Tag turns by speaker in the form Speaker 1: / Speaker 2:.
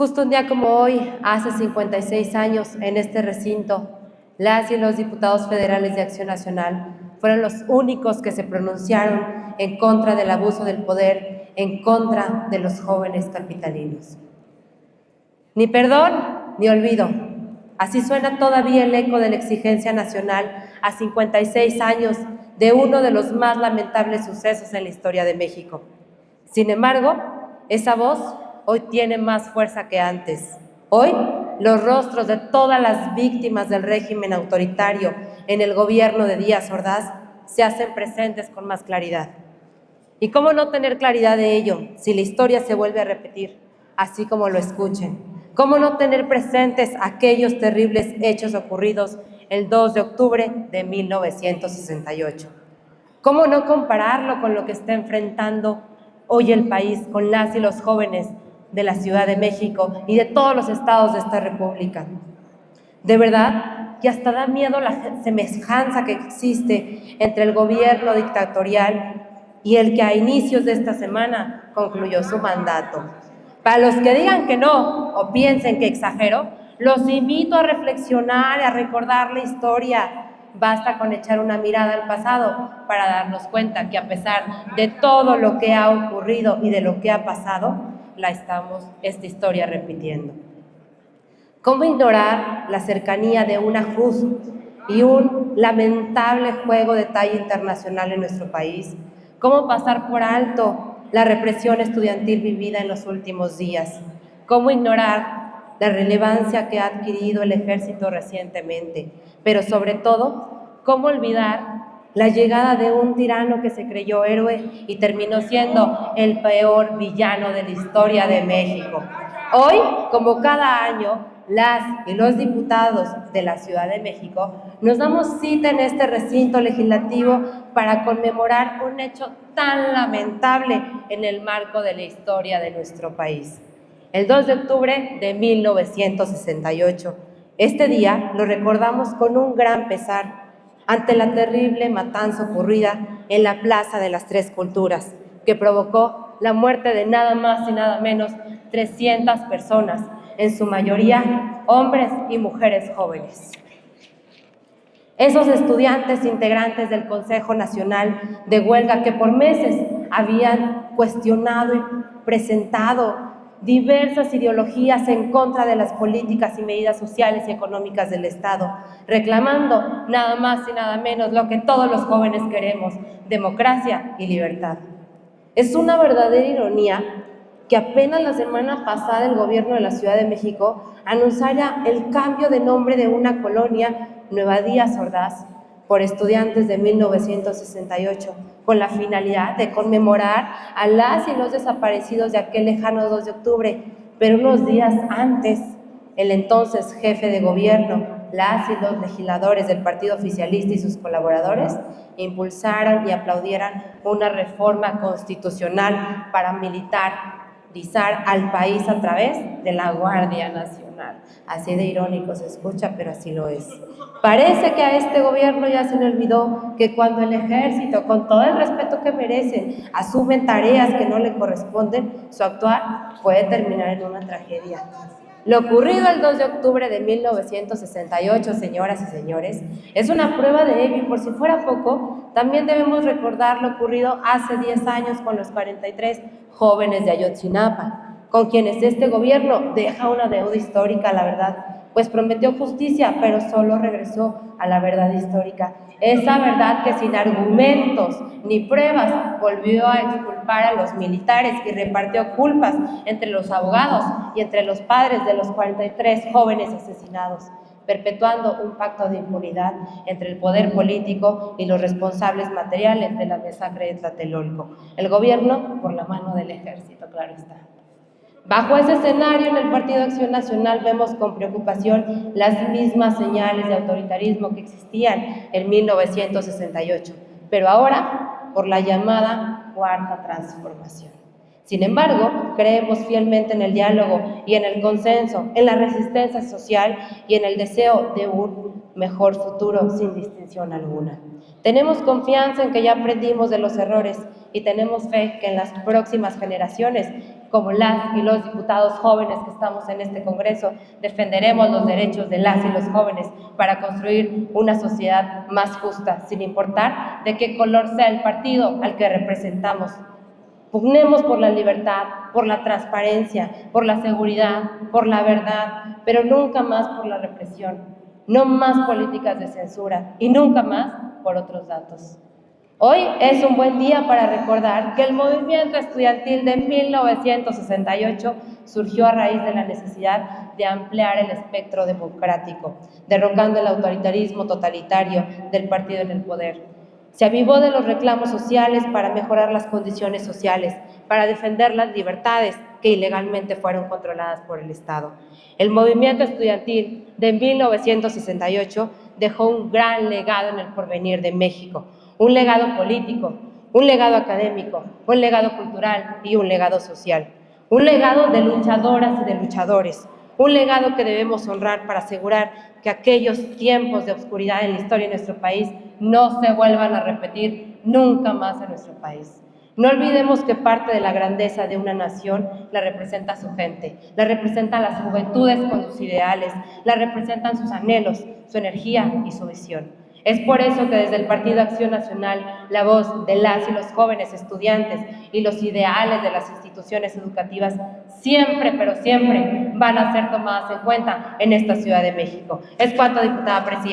Speaker 1: Justo un día como hoy, hace 56 años, en este recinto, las y los diputados federales de Acción Nacional fueron los únicos que se pronunciaron en contra del abuso del poder, en contra de los jóvenes capitalinos. Ni perdón ni olvido. Así suena todavía el eco de la exigencia nacional a 56 años de uno de los más lamentables sucesos en la historia de México. Sin embargo, esa voz hoy tiene más fuerza que antes. Hoy, los rostros de todas las víctimas del régimen autoritario en el gobierno de Díaz Ordaz se hacen presentes con más claridad. ¿Y cómo no tener claridad de ello si la historia se vuelve a repetir, así como lo escuchen? ¿Cómo no tener presentes aquellos terribles hechos ocurridos el 2 de octubre de 1968? ¿Cómo no compararlo con lo que está enfrentando hoy el país con las y los jóvenes de la Ciudad de México y de todos los estados de esta república? De verdad que hasta da miedo la semejanza que existe entre el gobierno dictatorial y el que a inicios de esta semana concluyó su mandato. Para los que digan que no o piensen que exagero, los invito a reflexionar y a recordar la historia. Basta con echar una mirada al pasado para darnos cuenta que a pesar de todo lo que ha ocurrido y de lo que ha pasado, esta historia repitiendo. ¿Cómo ignorar la cercanía de una justa y un lamentable juego de talla internacional en nuestro país? ¿Cómo pasar por alto la represión estudiantil vivida en los últimos días? ¿Cómo ignorar la relevancia que ha adquirido el ejército recientemente? Pero sobre todo, ¿cómo olvidar la llegada de un tirano que se creyó héroe y terminó siendo el peor villano de la historia de México? Hoy, como cada año, las y los diputados de la Ciudad de México nos damos cita en este recinto legislativo para conmemorar un hecho tan lamentable en el marco de la historia de nuestro país. El 2 de octubre de 1968. Este día lo recordamos con un gran pesar ante la terrible matanza ocurrida en la Plaza de las Tres Culturas, que provocó la muerte de nada más y nada menos 300 personas, en su mayoría hombres y mujeres jóvenes. Esos estudiantes integrantes del Consejo Nacional de Huelga que por meses habían cuestionado y presentado diversas ideologías en contra de las políticas y medidas sociales y económicas del Estado, reclamando nada más y nada menos lo que todos los jóvenes queremos: democracia y libertad. Es una verdadera ironía que apenas la semana pasada el gobierno de la Ciudad de México anunciara el cambio de nombre de una colonia, Nueva Díaz Ordaz, por estudiantes de 1968, con la finalidad de conmemorar a las y los desaparecidos de aquel lejano 2 de octubre. Pero unos días antes, el entonces jefe de gobierno, las y los legisladores del partido oficialista y sus colaboradores impulsaron y aplaudieran una reforma constitucional para militarizar al país a través de la Guardia Nacional. Así de irónico se escucha, pero así lo es. Parece que a este gobierno ya se le olvidó que cuando el ejército, con todo el respeto que merecen, asumen tareas que no le corresponden, su actuar puede terminar en una tragedia. Lo ocurrido el 2 de octubre de 1968, señoras y señores, es una prueba de ello, y por si fuera poco, también debemos recordar lo ocurrido hace 10 años con los 43 jóvenes de Ayotzinapa, con quienes este gobierno deja una deuda histórica, la verdad, pues prometió justicia, pero solo regresó a la verdad histórica. Esa verdad que sin argumentos ni pruebas volvió a exculpar a los militares y repartió culpas entre los abogados y entre los padres de los 43 jóvenes asesinados, perpetuando un pacto de impunidad entre el poder político y los responsables materiales de la masacre de Tlatelolco. El gobierno por la mano del ejército, claro está. Bajo ese escenario, en el Partido Acción Nacional vemos con preocupación las mismas señales de autoritarismo que existían en 1968, pero ahora por la llamada Cuarta Transformación. Sin embargo, creemos fielmente en el diálogo y en el consenso, en la resistencia social y en el deseo de un mejor futuro sin distinción alguna. Tenemos confianza en que ya aprendimos de los errores y tenemos fe que en las próximas generaciones como las y los diputados jóvenes que estamos en este Congreso, defenderemos los derechos de las y los jóvenes para construir una sociedad más justa, sin importar de qué color sea el partido al que representamos. Pugnemos por la libertad, por la transparencia, por la seguridad, por la verdad, pero nunca más por la represión, no más políticas de censura y nunca más por otros datos. Hoy es un buen día para recordar que el movimiento estudiantil de 1968 surgió a raíz de la necesidad de ampliar el espectro democrático, derrocando el autoritarismo totalitario del partido en el poder. Se avivó de los reclamos sociales para mejorar las condiciones sociales, para defender las libertades que ilegalmente fueron controladas por el Estado. El movimiento estudiantil de 1968 dejó un gran legado en el porvenir de México, un legado político, un legado académico, un legado cultural y un legado social. Un legado de luchadoras y de luchadores, un legado que debemos honrar para asegurar que aquellos tiempos de oscuridad en la historia de nuestro país no se vuelvan a repetir nunca más en nuestro país. No olvidemos que parte de la grandeza de una nación la representa su gente, la representan las juventudes con sus ideales, la representan sus anhelos, su energía y su visión. Es por eso que desde el Partido Acción Nacional, la voz de las y los jóvenes estudiantes y los ideales de las instituciones educativas siempre, pero siempre van a ser tomadas en cuenta en esta Ciudad de México. Es cuanto, diputada presidenta.